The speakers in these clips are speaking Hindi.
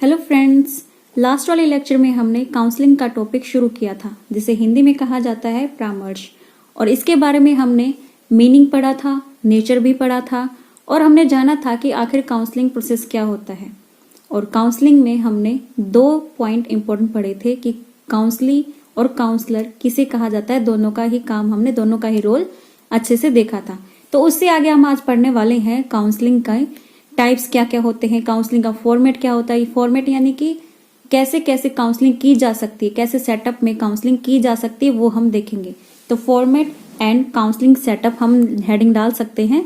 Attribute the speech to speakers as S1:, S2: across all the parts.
S1: हेलो फ्रेंड्स, लास्ट वाले लेक्चर में हमने काउंसलिंग का टॉपिक शुरू किया था जिसे हिंदी में कहा जाता है परामर्श। और इसके बारे में हमने मीनिंग पढ़ा था, नेचर भी पढ़ा था और हमने जाना था कि आखिर काउंसलिंग प्रोसेस क्या होता है। और काउंसलिंग में हमने 2 पॉइंट इंपॉर्टेंट पढ़े थे कि काउंसली और काउंसलर किसे कहा जाता है। दोनों का ही काम हमने, दोनों का ही रोल अच्छे से देखा था। तो उससे आगे हम आज पढ़ने वाले हैं काउंसलिंग का टाइप्स क्या क्या होते हैं, काउंसलिंग का फॉर्मेट क्या होता है। फॉर्मेट यानी कि कैसे कैसे काउंसलिंग की जा सकती है, कैसे सेटअप में काउंसलिंग की जा सकती है, वो हम देखेंगे। तो फॉर्मेट एंड काउंसलिंग सेटअप हम हेडिंग डाल सकते हैं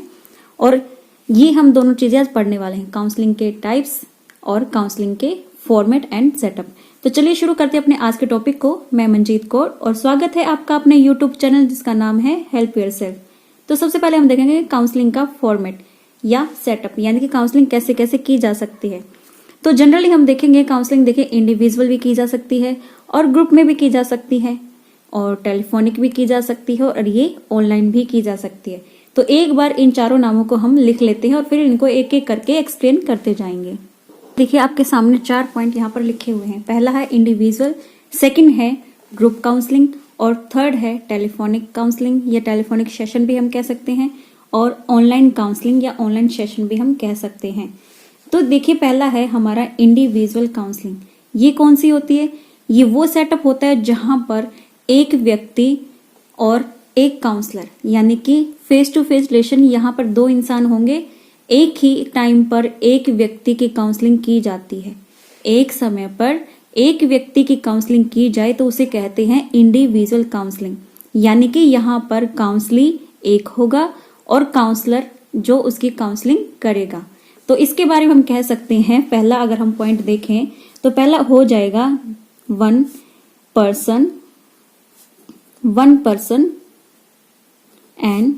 S1: और ये हम दोनों चीजें आज पढ़ने वाले हैं, काउंसलिंग के टाइप्स और काउंसलिंग के फॉर्मेट एंड सेटअप। तो चलिए शुरू करते हैं अपने आज के टॉपिक को। मैं मंजीत कौर और स्वागत है आपका अपने यूट्यूब चैनल जिसका नाम है हेल्प योरसेल्फ। तो सबसे पहले हम देखेंगे काउंसलिंग का फॉर्मेट या सेटअप, यानी कि काउंसलिंग कैसे कैसे की जा सकती है। तो जनरली हम देखेंगे काउंसलिंग देखिए इंडिविजुअल भी की जा सकती है और ग्रुप में भी की जा सकती है और टेलीफोनिक भी की जा सकती है और ये ऑनलाइन भी की जा सकती है। तो एक बार इन चारों नामों को हम लिख लेते हैं और फिर इनको एक एक करके एक्सप्लेन करते जाएंगे। देखिए आपके सामने 4 पॉइंट यहाँ पर लिखे हुए हैं। पहला है इंडिविजुअल, सेकंड है ग्रुप काउंसलिंग और थर्ड है टेलीफोनिक काउंसलिंग या टेलीफोनिक सेशन भी हम कह सकते हैं और ऑनलाइन काउंसलिंग या ऑनलाइन सेशन भी हम कह सकते हैं। तो देखिए पहला है हमारा इंडिविजुअल काउंसलिंग। ये कौन सी होती है? ये वो सेटअप होता है जहां पर एक व्यक्ति और एक काउंसलर यानी कि फेस टू फेस रिलेशन, यहाँ पर 2 इंसान होंगे, एक ही टाइम पर एक व्यक्ति की काउंसलिंग की जाती है। एक समय पर एक व्यक्ति की काउंसलिंग की जाए तो उसे कहते हैं इंडिविजुअल काउंसलिंग, यानी कि यहाँ पर काउंसली एक होगा और काउंसलर जो उसकी काउंसलिंग करेगा। तो इसके बारे में हम कह सकते हैं, पहला अगर हम पॉइंट देखें तो पहला हो जाएगा 1 पर्सन एंड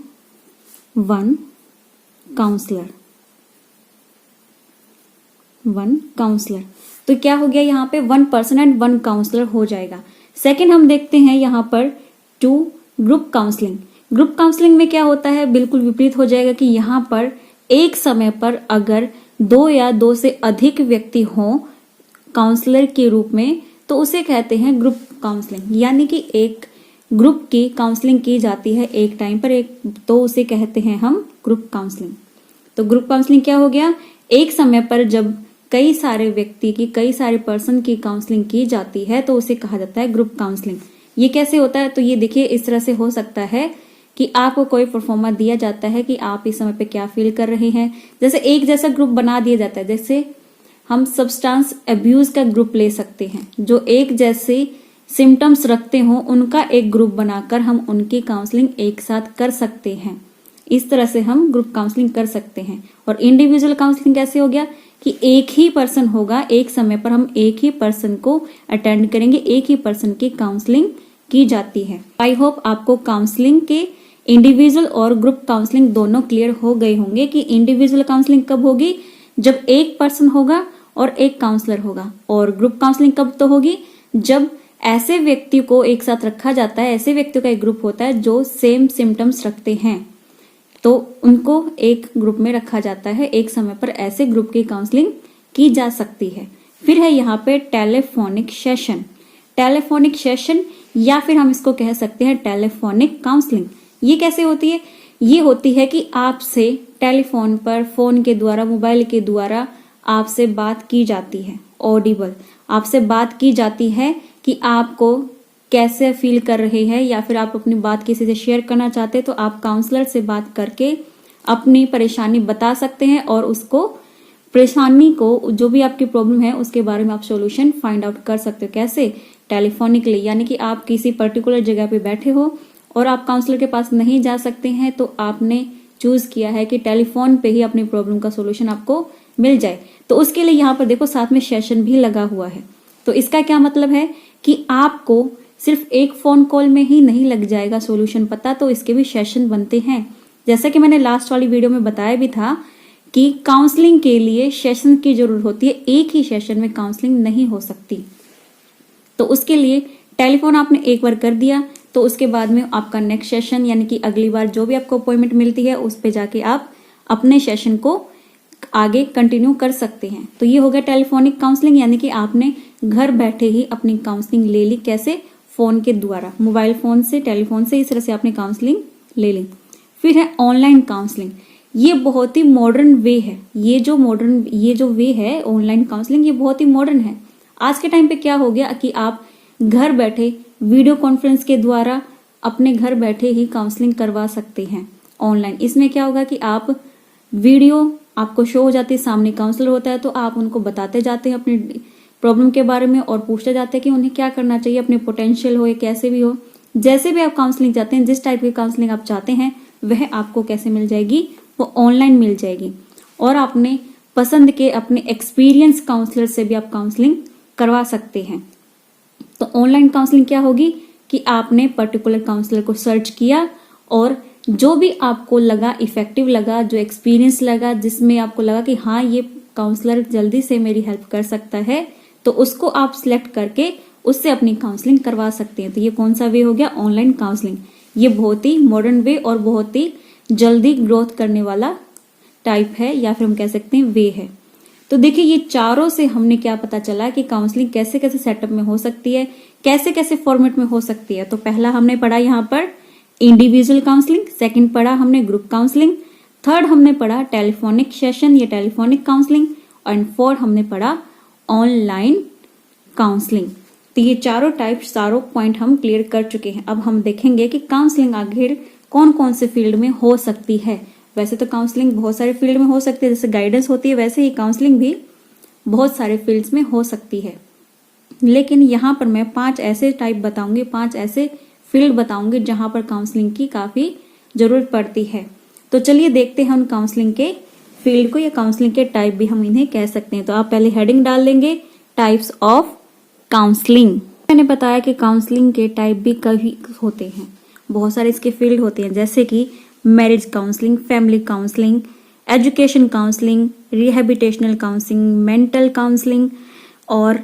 S1: 1 काउंसलर। तो क्या हो गया यहाँ पे 1 पर्सन एंड 1 काउंसलर हो जाएगा। सेकंड हम देखते हैं यहाँ पर 2 ग्रुप काउंसलिंग। ग्रुप काउंसलिंग में क्या होता है, बिल्कुल विपरीत हो जाएगा कि यहाँ पर एक समय पर अगर 2 या 2 से अधिक व्यक्ति हों काउंसलर के रूप में तो उसे कहते हैं ग्रुप काउंसलिंग, यानी कि एक ग्रुप की काउंसलिंग की जाती है एक टाइम पर एक, तो उसे कहते हैं हम ग्रुप काउंसलिंग। तो ग्रुप काउंसलिंग क्या हो गया, एक समय पर जब कई सारे व्यक्ति की, कई सारे पर्सन की काउंसलिंग की जाती है तो उसे कहा जाता है ग्रुप काउंसलिंग। ये कैसे होता है, तो ये देखिए इस तरह से हो सकता है कि आपको कोई परफॉर्मा दिया जाता है कि आप इस समय पे क्या फील कर रहे हैं। जैसे एक जैसा ग्रुप बना दिया जाता है, जैसे हम सब्सटेंस अब्यूज का ग्रुप ले सकते हैं, जो एक जैसे सिम्टम्स रखते हो उनका एक ग्रुप बनाकर हम उनकी काउंसलिंग एक साथ कर सकते हैं। इस तरह से हम ग्रुप काउंसलिंग कर सकते हैं। और इंडिविजुअल काउंसलिंग कैसे हो गया कि एक ही पर्सन होगा, एक समय पर हम एक ही पर्सन को अटेंड करेंगे, एक ही पर्सन की काउंसलिंग की जाती है। आई होप आपको काउंसलिंग के इंडिविजुअल और ग्रुप काउंसलिंग दोनों क्लियर हो गए होंगे कि इंडिविजुअल काउंसलिंग कब होगी, जब एक पर्सन होगा और एक काउंसलर होगा, और ग्रुप काउंसलिंग कब तो होगी जब ऐसे व्यक्ति को एक साथ रखा जाता है, ऐसे व्यक्तियों का एक ग्रुप होता है जो सेम सिम्टम्स रखते हैं तो उनको एक ग्रुप में रखा जाता है। एक समय पर ऐसे ग्रुप की काउंसलिंग की जा सकती है। फिर है यहाँ पे टेलीफोनिक सेशन। टेलीफोनिक सेशन या फिर हम इसको कह सकते हैं टेलीफोनिक काउंसलिंग। ये कैसे होती है, ये होती है कि आपसे टेलीफोन पर, फोन के द्वारा, मोबाइल के द्वारा आपसे बात की जाती है, ऑडिबल आपसे बात की जाती है कि आपको कैसे फील कर रहे हैं, या फिर आप अपनी बात किसी से शेयर करना चाहते हैं तो आप काउंसलर से बात करके अपनी परेशानी बता सकते हैं और उसको, परेशानी को, जो भी आपकी प्रॉब्लम है उसके बारे में आप सॉल्यूशन फाइंड आउट कर सकते हो। कैसे? टेलीफोनिकली, यानी कि आप किसी पर्टिकुलर जगह पे बैठे हो और आप काउंसलर के पास नहीं जा सकते हैं तो आपने चूज किया है कि टेलीफोन पे ही अपनी प्रॉब्लम का सॉल्यूशन आपको मिल जाए। तो उसके लिए यहाँ पर देखो साथ में सेशन भी लगा हुआ है। तो इसका क्या मतलब है कि आपको सिर्फ एक फोन कॉल में ही नहीं लग जाएगा सॉल्यूशन पता, तो इसके भी सेशन बनते हैं। जैसा कि मैंने लास्ट वाली वीडियो में बताया भी था कि काउंसलिंग के लिए सेशन की जरूरत होती है, एक ही सेशन में काउंसलिंग नहीं हो सकती। तो उसके लिए टेलीफोन आपने एक बार कर दिया तो उसके बाद में आपका नेक्स्ट सेशन, यानी कि अगली बार जो भी आपको अपॉइंटमेंट मिलती है उस पे जाके आप अपने सेशन को आगे कंटिन्यू कर सकते हैं। तो ये हो गया टेलीफोनिक काउंसलिंग, यानी कि आपने घर बैठे ही अपनी काउंसलिंग ले ली। कैसे? फोन के द्वारा, मोबाइल फोन से, टेलीफोन से, इस तरह से आपने काउंसलिंग ले ली। फिर है ऑनलाइन काउंसलिंग। ये बहुत ही मॉडर्न वे है। ये जो वे है ऑनलाइन काउंसलिंग, ये बहुत ही मॉडर्न है। आज के टाइम पे क्या हो गया कि आप घर बैठे वीडियो कॉन्फ्रेंस के द्वारा अपने घर बैठे ही काउंसलिंग करवा सकते हैं ऑनलाइन। इसमें क्या होगा कि आप वीडियो आपको शो हो जाती है, सामने काउंसलर होता है, तो आप उनको बताते जाते हैं अपनी प्रॉब्लम के बारे में और पूछते जाते हैं कि उन्हें क्या करना चाहिए, अपने पोटेंशियल हो या कैसे भी हो, जैसे भी आप काउंसलिंग चाहते हैं, जिस टाइप की काउंसलिंग आप चाहते हैं वह आपको कैसे मिल जाएगी, वो ऑनलाइन मिल जाएगी। और आपने पसंद के अपने एक्सपीरियंस काउंसलर से भी आप काउंसलिंग करवा सकते हैं। तो ऑनलाइन काउंसलिंग क्या होगी कि आपने पर्टिकुलर काउंसलर को सर्च किया और जो भी आपको लगा, इफेक्टिव लगा, जो एक्सपीरियंस लगा, जिसमें आपको लगा कि हाँ ये काउंसलर जल्दी से मेरी हेल्प कर सकता है, तो उसको आप सिलेक्ट करके उससे अपनी काउंसलिंग करवा सकते हैं। तो ये कौन सा वे हो गया? Online counselling. ये बहुत ही मॉडर्न वे और बहुत ही जल्दी ग्रोथ करने वाला टाइप है, या फिर हम कह सकते हैं वे है। तो देखिए ये चारों से हमने क्या पता चला कि काउंसलिंग कैसे कैसे सेटअप में हो सकती है, कैसे कैसे फॉर्मेट में हो सकती है। तो पहला हमने पढ़ा यहाँ पर इंडिविजुअल काउंसलिंग, सेकंड पढ़ा हमने ग्रुप काउंसलिंग, थर्ड हमने पढ़ा टेलीफोनिक सेशन या टेलीफोनिक काउंसलिंग, एंड फोर्थ हमने पढ़ा ऑनलाइन काउंसलिंग। तो ये चारों पॉइंट हम क्लियर कर चुके हैं। अब हम देखेंगे कि काउंसलिंग आखिर कौन कौन से फील्ड में हो सकती है। वैसे तो काउंसलिंग बहुत सारे फील्ड में हो सकती है, जैसे गाइडेंस होती है, वैसे ही काउंसलिंग भी बहुत सारे फील्ड्स में हो सकती है। लेकिन यहाँ पर मैं 5 ऐसे टाइप बताऊंगी, 5 ऐसे फील्ड बताऊंगी जहां पर काउंसलिंग की काफी जरूरत पड़ती है। तो चलिए देखते हैं उन काउंसलिंग के फील्ड को, या काउंसलिंग के टाइप भी हम इन्हें कह सकते हैं। तो आप पहले हेडिंग डाल लेंगे, टाइप्स ऑफ काउंसलिंग। मैंने बताया कि काउंसलिंग के टाइप भी कई होते हैं, बहुत सारे इसके फील्ड होते हैं, जैसे कि marriage counselling, family counselling, education counselling, rehabilitational counselling, mental counselling और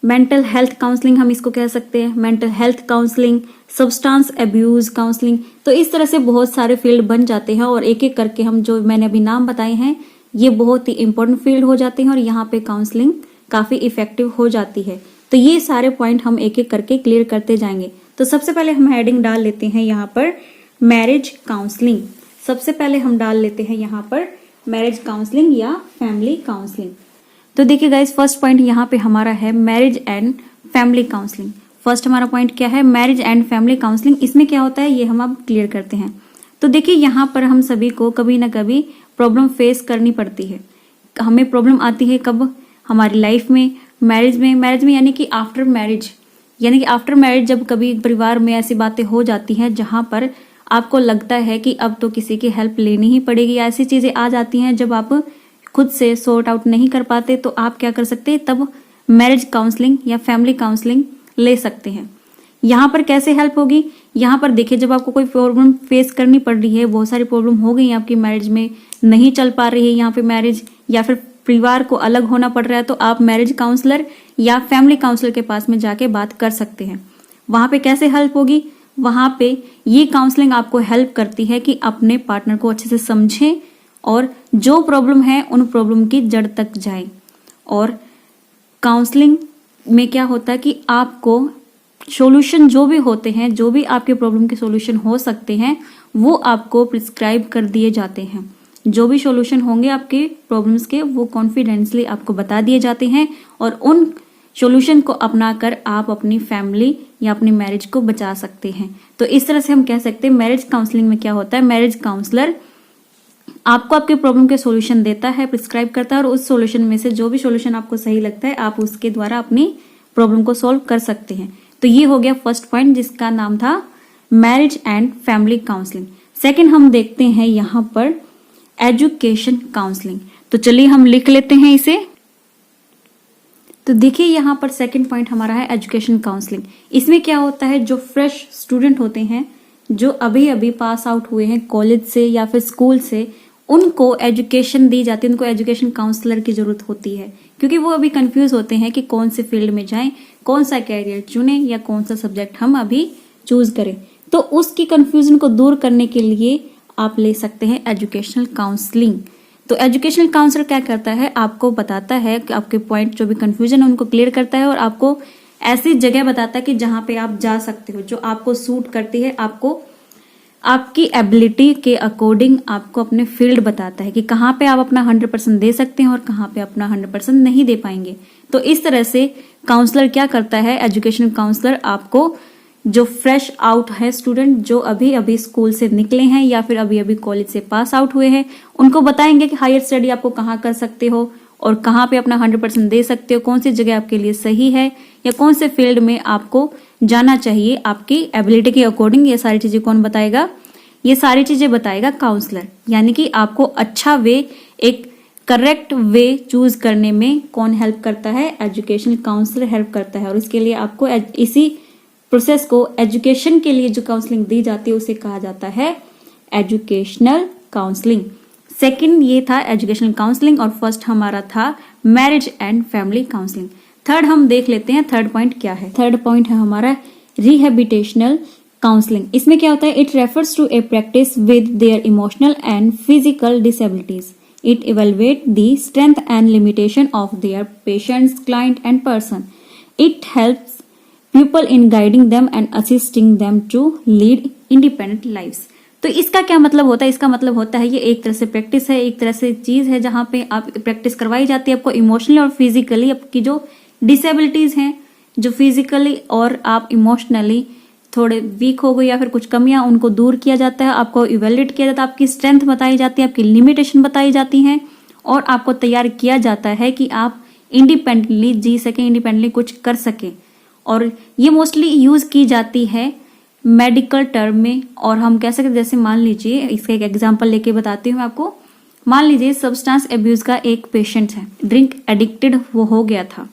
S1: मेंटल हेल्थ काउंसलिंग हम इसको कह सकते हैं, mental health counselling, substance abuse counselling. तो इस तरह से बहुत सारे फील्ड बन जाते हैं और एक एक करके हम जो मैंने अभी नाम बताए हैं ये बहुत ही इंपॉर्टेंट फील्ड हो जाते हैं और यहाँ पे काउंसलिंग काफी इफेक्टिव हो जाती है। तो ये सारे पॉइंट हम एक एक करके क्लियर करते जाएंगे। तो सबसे पहले हम हेडिंग डाल लेते हैं यहाँ पर मैरिज काउंसलिंग। सबसे पहले हम डाल लेते हैं यहाँ पर मैरिज काउंसलिंग या फैमिली काउंसलिंग। तो देखिए गाइस, फर्स्ट पॉइंट यहाँ पे हमारा है marriage and family counselling. First हमारा पॉइंट क्या है? Marriage and family counselling. इसमें क्या होता है ये हम अब क्लियर करते हैं। तो देखिए यहाँ पर हम सभी को कभी ना कभी प्रॉब्लम फेस करनी पड़ती है। हमें प्रॉब्लम आती है कब? हमारी लाइफ में, मैरिज में यानी कि आफ्टर मैरिज जब कभी परिवार में ऐसी बातें हो जाती हैं जहां पर आपको लगता है कि अब तो किसी की हेल्प लेनी ही पड़ेगी, या ऐसी चीजें आ जाती हैं जब आप खुद से सॉर्ट आउट नहीं कर पाते, तो आप क्या कर सकते हैं? तब मैरिज काउंसलिंग या फैमिली काउंसलिंग ले सकते हैं। यहाँ पर कैसे हेल्प होगी? यहाँ पर देखिए, जब आपको कोई प्रॉब्लम फेस करनी पड़ रही है, बहुत सारी प्रॉब्लम हो गई आपकी मैरिज में, नहीं चल पा रही है यहाँ पे मैरिज, या फिर परिवार को अलग होना पड़ रहा है, तो आप मैरिज काउंसलर या फैमिली काउंसलर के पास में जाके बात कर सकते हैं। वहां पे कैसे हेल्प होगी? वहां पे ये काउंसलिंग आपको हेल्प करती है कि अपने पार्टनर को अच्छे से समझें और जो प्रॉब्लम है उन प्रॉब्लम की जड़ तक जाएं। और काउंसलिंग में क्या होता है कि आपको सॉल्यूशन जो भी होते हैं, जो भी आपके प्रॉब्लम के सॉल्यूशन हो सकते हैं, वो आपको प्रिस्क्राइब कर दिए जाते हैं। जो भी सॉल्यूशन होंगे आपके प्रॉब्लम्स के, वो कॉन्फिडेंसली आपको बता दिए जाते हैं और उन सॉल्यूशन को अपनाकर आप अपनी फैमिली या अपनी मैरिज को बचा सकते हैं। तो इस तरह से हम कह सकते हैं मैरिज काउंसलिंग में क्या होता है, मैरिज काउंसलर आपको आपके प्रॉब्लम के सॉल्यूशन देता है, प्रिस्क्राइब करता है, और उस सॉल्यूशन में से जो भी सॉल्यूशन आपको सही लगता है आप उसके द्वारा अपनी प्रॉब्लम को सॉल्व कर सकते हैं। तो ये हो गया फर्स्ट पॉइंट जिसका नाम था marriage and family counselling. Second हम देखते हैं यहाँ पर एजुकेशन काउंसलिंग। तो चलिए हम लिख लेते हैं इसे। तो देखिए यहाँ पर सेकंड पॉइंट हमारा है एजुकेशन काउंसलिंग। इसमें क्या होता है, जो फ्रेश स्टूडेंट होते हैं, जो अभी अभी पास आउट हुए हैं कॉलेज से या फिर स्कूल से, उनको एजुकेशन दी जाती है, उनको एजुकेशन काउंसलर की जरूरत होती है, क्योंकि वो अभी कंफ्यूज होते हैं कि कौन से फील्ड में जाएं, कौन सा कैरियर चुने या कौन सा सब्जेक्ट हम अभी चूज करें। तो उसकी कंफ्यूजन को दूर करने के लिए आप ले सकते हैं एजुकेशनल काउंसलिंग। तो एजुकेशनल काउंसलर क्या करता है, आपको बताता है कि आपके पॉइंट जो भी कंफ्यूजन है उनको क्लियर करता है और आपको ऐसी जगह बताता है कि जहां पे आप जा सकते हो, जो आपको सूट करती है, आपको आपकी एबिलिटी के अकॉर्डिंग आपको अपने फील्ड बताता है कि कहाँ पे आप अपना 100% दे सकते हैं और कहाँ पे अपना 100% नहीं दे पाएंगे। तो इस तरह से काउंसलर क्या करता है, एजुकेशनल काउंसलर आपको जो फ्रेश आउट है स्टूडेंट, जो अभी अभी स्कूल से निकले हैं या फिर अभी अभी कॉलेज से पास आउट हुए हैं, उनको बताएंगे कि हायर स्टडी आपको कहाँ कर सकते हो और कहाँ पे अपना 100% दे सकते हो, कौन सी जगह आपके लिए सही है या कौन से फील्ड में आपको जाना चाहिए आपकी एबिलिटी के अकॉर्डिंग। ये सारी चीजें कौन बताएगा, ये सारी चीजें बताएगा काउंसलर। यानी कि आपको अच्छा वे, एक करेक्ट वे चूज करने में कौन हेल्प करता है, एजुकेशनल काउंसलर हेल्प करता है। और इसके लिए आपको इसी प्रोसेस को, एजुकेशन के लिए जो काउंसलिंग दी जाती है उसे कहा जाता है एजुकेशनल काउंसलिंग। सेकंड ये था एजुकेशनल काउंसलिंग और फर्स्ट हमारा था marriage and family counselling. Third हम देख लेते हैं, थर्ड पॉइंट क्या है। थर्ड पॉइंट है हमारा रिहेबिटेशनल काउंसलिंग। इसमें क्या होता है, it refers to a practice with their emotional and physical disabilities. It evaluate the strength and limitation of their patients, client and person. It helps people in guiding them and assisting them to lead independent lives. तो इसका क्या मतलब होता है, इसका मतलब होता है ये एक तरह से प्रैक्टिस है, एक तरह से चीज है जहां पे आप प्रैक्टिस करवाई जाती है आपको इमोशनली और फिजिकली, आपकी जो डिसेबिलिटीज हैं, जो फिजिकली और आप इमोशनली थोड़े वीक हो गए या फिर कुछ कमियां, उनको दूर किया जाता है, आपको इवेल्युएट किया जाता है, आपकी स्ट्रेंथ बताई जाती है, आपकी लिमिटेशन बताई जाती हैं और आपको तैयार किया जाता है कि आप इंडिपेंडेंटली जी सकें, इंडिपेंडेंटली कुछ कर सकें। और ये मोस्टली यूज की जाती है मेडिकल टर्म में। और हम कह सकते जैसे मान लीजिए, इसका एक एग्जांपल लेके बताती हूँ आपको। मान लीजिए सब्सटेंस एब्यूज का एक पेशेंट है, ड्रिंक एडिक्टेड वो हो गया था,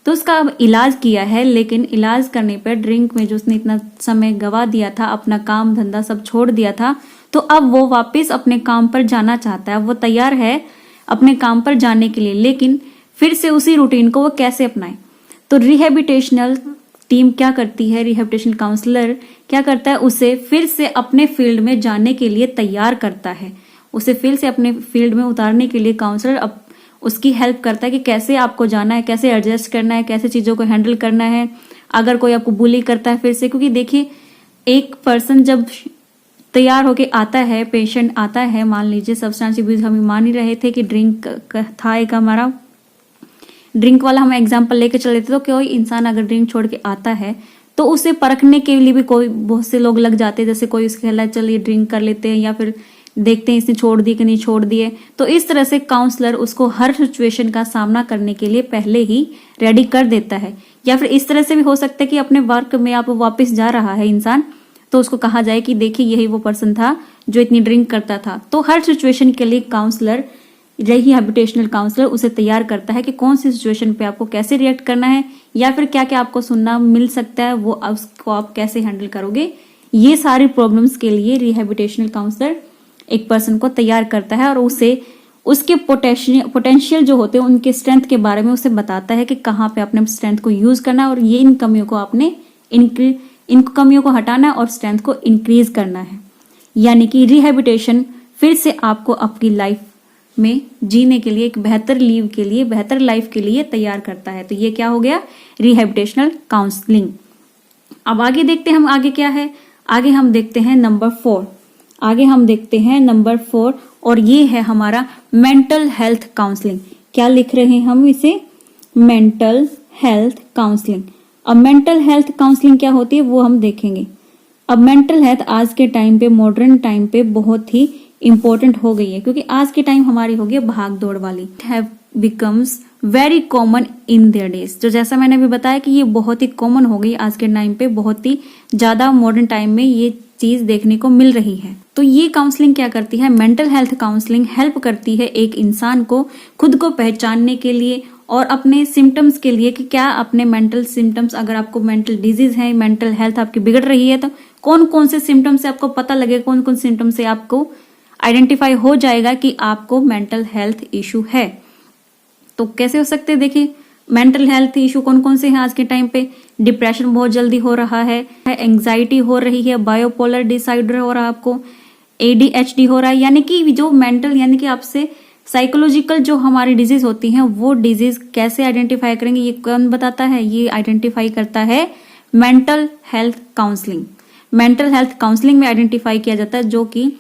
S1: तो उसका अब इलाज किया है, लेकिन इलाज करने पर ड्रिंक में जो उसने इतना समय गवा दिया था, अपना काम धंधा सब छोड़ दिया था, तो अब वो वापस अपने काम पर जाना चाहता है। वो तैयार है अपने काम पर जाने के लिए, लेकिन फिर से उसी रूटीन को वो कैसे अपनाए। तो रिहेबिटेशनल टीम क्या करती है, रिहेबिटेशनल काउंसलर क्या करता है, उसे फिर से अपने फील्ड में जाने के लिए तैयार करता है। उसे फिर से अपने फील्ड में उतारने के लिए काउंसलर अब उसकी हेल्प करता है कि कैसे आपको जाना है, कैसे एडजस्ट करना है, कैसे चीजों को हैंडल करना है। अगर कोई आपको बुली करता है फिर से, क्योंकि देखिए एक पर्सन जब तैयार होके आता है, पेशेंट आता है, मान लीजिए सब्सटेंस अब्यूज हम मान ही रहे थे कि ड्रिंक था एक हमारा ड्रिंक वाला हम एग्जाम्पल लेके चले थे। तो कोई इंसान अगर ड्रिंक छोड़ के आता है तो उसे परखने के लिए भी कोई बहुत से लोग लग जाते हैं, जैसे कोई उसके कहला चलिए ड्रिंक कर लेते हैं या फिर देखते हैं इसने छोड़ दी कि नहीं छोड़ दिए। तो इस तरह से काउंसलर उसको हर सिचुएशन का सामना करने के लिए पहले ही रेडी कर देता है। या फिर इस तरह से भी हो सकता है कि अपने वर्क में आप वापस जा रहा है इंसान, तो उसको कहा जाए कि देखिए यही वो पर्सन था जो इतनी ड्रिंक करता था। तो हर सिचुएशन के लिए काउंसलर, रिहेबिटेशनल काउंसलर उसे तैयार करता है कि कौन सी सिचुएशन पे आपको कैसे रिएक्ट करना है या फिर क्या क्या आपको सुनना मिल सकता है, वो उसको आप कैसे हैंडल करोगे। ये सारी प्रॉब्लम्स के लिए रिहेबिटेशनल काउंसलर एक पर्सन को तैयार करता है और उसे उसके पोटेंशियल जो होते हैं उनके स्ट्रेंथ के बारे में उसे बताता है कि कहाँ पे अपने स्ट्रेंथ को यूज करना है और ये इन कमियों को आपने इन कमियों को हटाना है और स्ट्रेंथ को इंक्रीज करना है। यानी कि रिहेबिटेशन फिर से आपको आपकी लाइफ में जीने के लिए, एक बेहतर लीव के लिए, बेहतर लाइफ के लिए तैयार करता है। तो ये क्या हो गया, रिहेबिटेशनल काउंसलिंग। अब आगे देखते हैं हम आगे क्या है। आगे हम देखते हैं नंबर 4। आगे हम देखते हैं नंबर 4 और ये है हमारा मेंटल हेल्थ काउंसलिंग। क्या लिख रहे हैं हम इसे, मेंटल हेल्थ काउंसलिंग। अब मेंटल हेल्थ काउंसलिंग क्या होती है वो हम देखेंगे। अब मेंटल हेल्थ आज के टाइम पे, मॉडर्न टाइम पे बहुत ही इंपॉर्टेंट हो गई है, क्योंकि आज के टाइम हमारी हो गई भाग दौड़ वाली। Have becomes very common in their days. तो जैसा मैंने अभी बताया कि ये बहुत ही कॉमन हो गई आज के टाइम पे, बहुत ही ज्यादा मॉडर्न टाइम में ये चीज देखने को मिल रही है। तो ये काउंसलिंग क्या करती है, मेंटल हेल्थ काउंसलिंग हेल्प करती है एक इंसान को खुद को पहचानने के लिए और अपने सिम्टम्स के लिए कि क्या अपने मेंटल सिम्टम्स, अगर आपको मेंटल डिजीज है, मेंटल हेल्थ आपकी बिगड़ रही है, तो कौन कौन से सिम्टम्स से आपको पता लगेगा, कौन कौन सिम्टम्स से आपको आइडेंटिफाई हो जाएगा कि आपको मेंटल हेल्थ इशू है। तो कैसे हो सकते हैं, देखिए मेंटल हेल्थ इशू कौन कौन से हैं आज के टाइम पे। डिप्रेशन बहुत जल्दी हो रहा है, एंजाइटी हो रही है, बायोपोलर डिसऑर्डर हो रहा है, आपको ADHD हो रहा है, यानी कि जो मेंटल, यानी कि आपसे साइकोलॉजिकल जो हमारी डिजीज होती हैं वो डिजीज कैसे आइडेंटिफाई करेंगे, ये कौन बताता है, ये आइडेंटिफाई करता है mental health counselling. Mental health counselling में आइडेंटिफाई किया जाता है, जो कि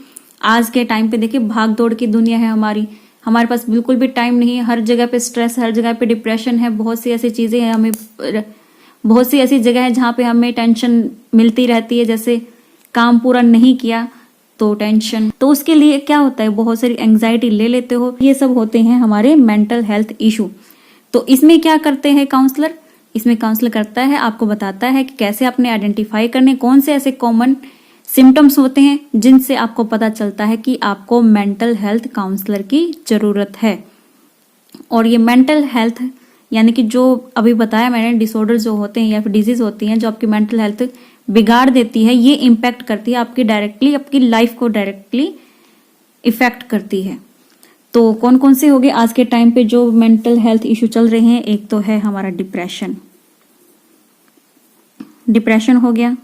S1: आज के टाइम पे देखिए भाग दौड़ की दुनिया है हमारे पास बिल्कुल भी टाइम नहीं है, हर जगह पे स्ट्रेस, हर जगह पे डिप्रेशन है, बहुत सी ऐसी चीजें हैं, हमें बहुत सी ऐसी जगह है जहाँ पे हमें टेंशन मिलती रहती है, जैसे काम पूरा नहीं किया तो टेंशन, तो उसके लिए क्या होता है, बहुत सारी एंग्जाइटी ले लेते हो, ये सब होते हैं हमारे मेंटल हेल्थ इशू। तो इसमें क्या करते हैं काउंसलर, इसमें काउंसलर करता है, आपको बताता है कि कैसे आपने आइडेंटिफाई करने, कौन से ऐसे कॉमन सिम्टम्स होते हैं जिनसे आपको पता चलता है कि आपको मेंटल हेल्थ काउंसलर की जरूरत है। और ये मेंटल हेल्थ यानी कि जो अभी बताया मैंने डिसऑर्डर जो होते हैं या फिर डिजीज होती हैं जो आपकी मेंटल हेल्थ बिगाड़ देती है, ये इम्पैक्ट करती है आपकी डायरेक्टली, आपकी लाइफ को डायरेक्टली इफेक्ट करती है। तो कौन कौन से हो गए आज के टाइम पे जो मेंटल हेल्थ इश्यू चल रहे हैं, एक तो है हमारा डिप्रेशन हो गया,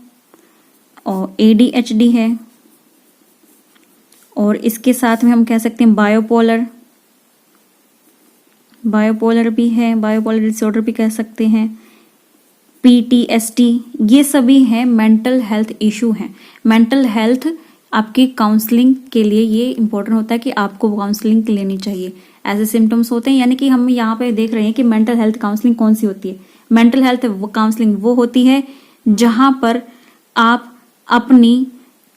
S1: और ADHD है, और इसके साथ में हम कह सकते हैं बायोपोलर भी है, बायोपोलर डिसऑर्डर भी कह सकते हैं, PTSD, ये सभी हैं मेंटल हेल्थ इशू हैं। मेंटल हेल्थ आपकी काउंसलिंग के लिए ये इंपॉर्टेंट होता है कि आपको काउंसलिंग लेनी चाहिए। ऐसे सिम्टम्स होते हैं, यानी कि हम यहाँ पे देख रहे हैं कि मेंटल हेल्थ काउंसलिंग कौन सी होती है। मेंटल हेल्थ काउंसलिंग वो होती है जहां पर आप अपनी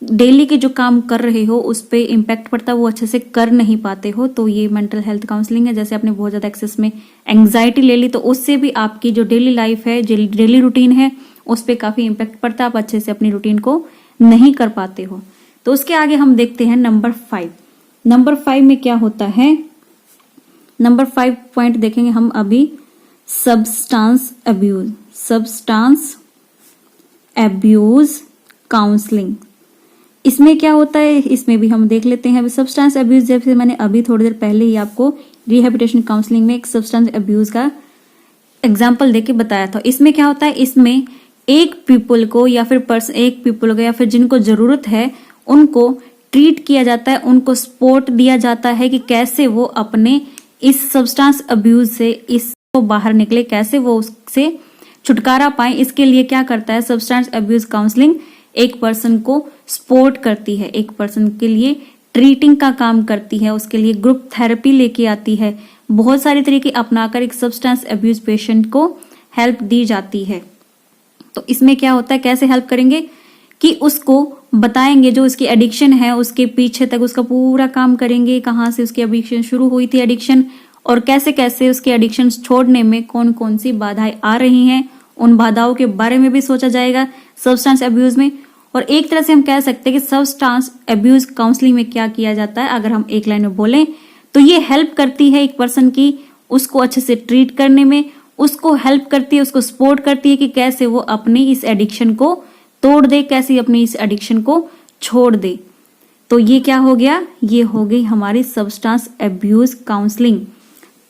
S1: डेली के जो काम कर रहे हो उस पर इम्पैक्ट पड़ता है, वो अच्छे से कर नहीं पाते हो, तो ये मेंटल हेल्थ काउंसलिंग है। जैसे आपने बहुत ज़्यादा एक्सेस में एंग्जाइटी ले ली तो उससे भी आपकी जो डेली लाइफ है, डेली रूटीन है, उस पर काफ़ी इम्पैक्ट पड़ता है, आप अच्छे से अपनी रूटीन को नहीं कर पाते हो। तो उसके आगे हम देखते हैं नंबर 5। नंबर 5 में क्या होता है, नंबर 5 पॉइंट देखेंगे हम अभी, सब्सटेंस अब्यूज काउंसलिंग। इसमें क्या होता है, इसमें भी हम देख लेते हैं। सब्सटेंस अब्यूज, जैसे मैंने अभी थोड़ी देर पहले ही आपको रिहेबिलिटेशन काउंसलिंग में एक सब्सटेंस अब्यूज का एग्जांपल देके बताया था। इसमें क्या होता है, इसमें एक पीपल को या फिर जिनको जरूरत है उनको ट्रीट किया जाता है, उनको सपोर्ट दिया जाता है कि कैसे वो अपने इस सब्सटेंस अब्यूज से इसको बाहर निकले, कैसे वो उससे छुटकारा पाए। इसके लिए क्या करता है सब्सटेंस अब्यूज काउंसलिंग, एक पर्सन को सपोर्ट करती है, एक पर्सन के लिए ट्रीटिंग का काम करती है, उसके लिए ग्रुप थेरेपी लेके आती है, बहुत सारे तरीके अपनाकर एक सब्सटेंस अब्यूज पेशेंट को हेल्प दी जाती है। तो इसमें क्या होता है, कैसे हेल्प करेंगे कि उसको बताएंगे जो उसकी एडिक्शन है उसके पीछे तक उसका पूरा काम करेंगे, कहाँ से उसकी एडिक्शन शुरू हुई थी एडिक्शन, और कैसे कैसे उसके एडिक्शन छोड़ने में कौन कौन सी बाधाएं आ रही हैं, उन बाधाओं के बारे में भी सोचा जाएगा सब्सटेंस अब्यूज में। और एक तरह से हम कह सकते हैं कि सब्सटेंस अब्यूज काउंसलिंग में क्या किया जाता है, अगर हम एक लाइन में बोलें तो ये हेल्प करती है एक पर्सन की, उसको अच्छे से ट्रीट करने में, उसको हेल्प करती है, उसको सपोर्ट करती है कि कैसे वो अपनी इस एडिक्शन को तोड़ दे, कैसे अपनी इस एडिक्शन को छोड़ दे। तो ये क्या हो गया, ये हो गई हमारी सब्सटेंस अब्यूज काउंसलिंग।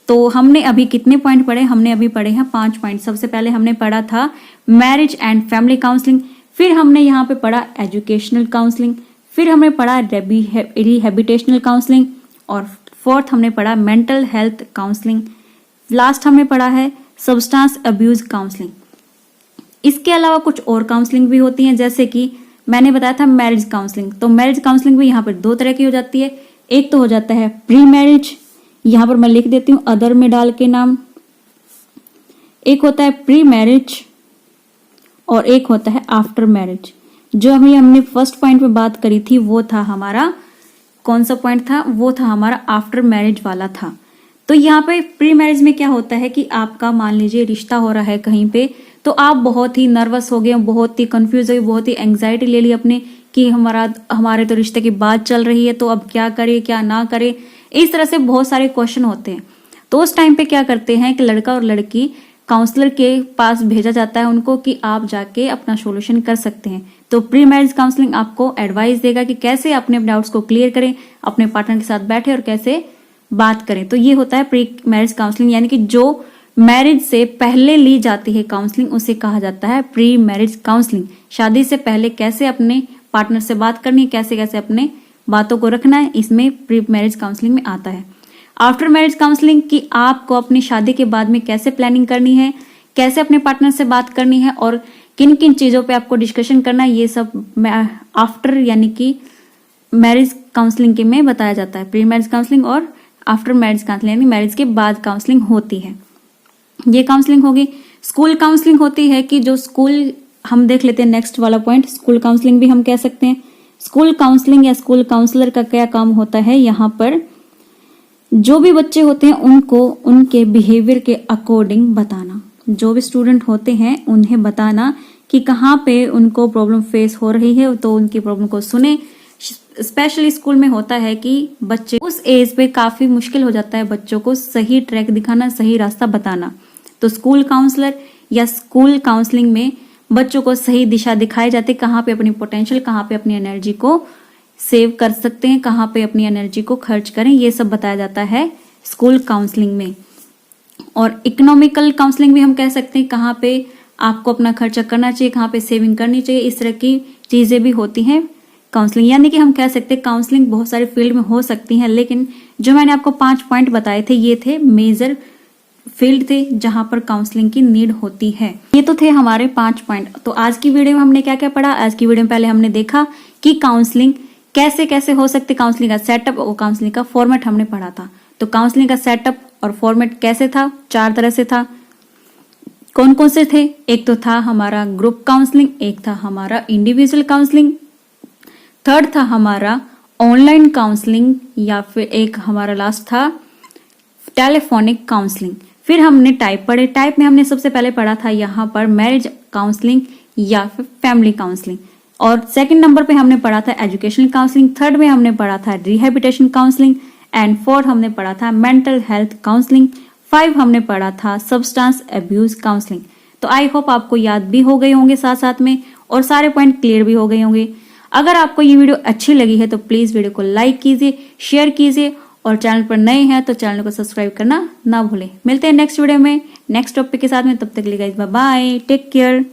S1: तो हमने अभी कितने पॉइंट पढ़े, हमने अभी पढ़े हैं 5 पॉइंट। सबसे पहले हमने पढ़ा था मैरिज एंड फैमिली काउंसलिंग, फिर हमने यहाँ पे पढ़ा एजुकेशनल काउंसलिंग, फिर हमने पढ़ा रिहेबिलिटेशनल काउंसलिंग, और 4th हमने पढ़ा मेंटल हेल्थ काउंसलिंग, लास्ट हमने पढ़ा है सब्सटेंस अब्यूज काउंसलिंग। इसके अलावा कुछ और काउंसलिंग भी होती हैं, जैसे कि मैंने बताया था मैरिज काउंसलिंग। तो मैरिज काउंसलिंग भी यहाँ पर 2 तरह की हो जाती है, एक तो हो जाता है प्री मैरिज, यहाँ पर मैं लिख देती हूँ अदर में डाल के नाम, एक होता है प्री मैरिज और एक होता है आफ्टर मैरिज। जो हमने फर्स्ट पॉइंट में बात करी थी वो था हमारा, कौन सा पॉइंट था, वो था हमारा आफ्टर मैरिज वाला था। तो यहाँ पे प्री मैरिज में क्या होता है कि आपका मान लीजिए रिश्ता हो रहा है कहीं पे, तो आप बहुत ही नर्वस हो गए, बहुत ही कंफ्यूज हो गए, बहुत ही एंग्जाइटी ले ली अपने कि हमारे तो रिश्ते की बात चल रही है, तो अब क्या करे क्या ना करे, इस तरह से बहुत सारे क्वेश्चन होते हैं। तो उस टाइम पे क्या करते हैं कि लड़का और लड़की काउंसलर के पास भेजा जाता है उनको कि आप जाके अपना सोल्यूशन कर सकते हैं। तो प्री मैरिज काउंसलिंग आपको एडवाइस देगा कि कैसे अपने डाउट्स को क्लियर करें, अपने पार्टनर के साथ बैठे और कैसे बात करें। तो ये होता है प्री मैरिज काउंसलिंग, यानी कि जो मैरिज से पहले ली जाती है काउंसलिंग उसे कहा जाता है प्री मैरिज काउंसलिंग। शादी से पहले कैसे अपने पार्टनर से बात करनी है, कैसे कैसे अपने बातों को रखना है, इसमें प्री मैरिज काउंसलिंग में आता है। आफ्टर मैरिज काउंसलिंग कि आपको अपनी शादी के बाद में कैसे प्लानिंग करनी है, कैसे अपने पार्टनर से बात करनी है और किन किन चीज़ों पे आपको डिस्कशन करना है, ये सब आफ्टर यानी कि मैरिज काउंसलिंग के में बताया जाता है। प्री मैरिज काउंसलिंग और आफ्टर मैरिज काउंसलिंग यानी मैरिज के बाद काउंसलिंग होती है। ये काउंसलिंग होगी। स्कूल काउंसलिंग होती है कि जो स्कूल, हम देख लेते हैं नेक्स्ट वाला पॉइंट, स्कूल काउंसलिंग भी हम कह सकते हैं। स्कूल काउंसलिंग या स्कूल काउंसलर का क्या काम होता है, यहाँ पर जो भी बच्चे होते हैं उनको उनके बिहेवियर के अकॉर्डिंग बताना, जो भी स्टूडेंट होते हैं उन्हें बताना कि कहाँ पे उनको प्रॉब्लम फेस हो रही है, तो उनकी प्रॉब्लम को सुने। स्पेशली स्कूल में होता है कि बच्चे उस एज पे काफी मुश्किल हो जाता है बच्चों को सही ट्रैक दिखाना, सही रास्ता बताना। तो स्कूल काउंसलर या स्कूल काउंसलिंग में बच्चों को सही दिशा दिखाई जाती है, कहाँ पे अपनी पोटेंशियल, कहाँ पे अपनी एनर्जी को सेव कर सकते हैं, कहाँ पे अपनी एनर्जी को खर्च करें, ये सब बताया जाता है स्कूल काउंसलिंग में। और इकोनॉमिकल काउंसलिंग भी हम कह सकते हैं, कहाँ पे आपको अपना खर्चा करना चाहिए, कहाँ पे सेविंग करनी चाहिए, इस तरह की चीजें भी होती हैं काउंसलिंग। यानी कि हम कह सकते हैं काउंसलिंग बहुत सारे फील्ड में हो सकती है, लेकिन जो मैंने आपको 5 पॉइंट बताए थे ये थे मेजर फील्ड थे जहां पर काउंसलिंग की नीड होती है। ये तो थे हमारे 5 पॉइंट। तो आज की वीडियो में हमने क्या क्या पढ़ा? आज की वीडियो में पहले हमने देखा कि काउंसलिंग कैसे कैसे हो सकती, काउंसलिंग का सेटअप और काउंसलिंग का फॉर्मेट हमने पढ़ा था। तो काउंसलिंग का सेटअप और फॉर्मेट कैसे था? 4 तरह से था। कौन कौन से थे? एक तो था हमारा ग्रुप काउंसलिंग, एक था हमारा इंडिविजुअल काउंसलिंग, थर्ड था हमारा ऑनलाइन काउंसलिंग, या फिर एक हमारा लास्ट था टेलीफोनिक काउंसलिंग। फिर हमने टाइप पढ़े। टाइप में हमने सबसे पहले पढ़ा था यहाँ पर मैरिज काउंसलिंग या फिर फैमिली काउंसलिंग, और सेकंड नंबर पे हमने पढ़ा था एजुकेशनल काउंसलिंग, थर्ड में हमने पढ़ा था रिहेबिलिटेशन काउंसलिंग, एंड फोर्थ हमने पढ़ा था मेंटल हेल्थ काउंसलिंग, 5 हमने पढ़ा था सब्सटेंस अब्यूज काउंसलिंग। तो आई होप आपको याद भी हो गए होंगे साथ साथ में, और सारे पॉइंट क्लियर भी हो गए होंगे। अगर आपको ये वीडियो अच्छी लगी है तो प्लीज वीडियो को लाइक कीजिए, शेयर कीजिए, और चैनल पर नए हैं तो चैनल को सब्सक्राइब करना ना भूलें। मिलते हैं नेक्स्ट वीडियो में नेक्स्ट टॉपिक के साथ में, तब तक के लिए guys bye bye, take care.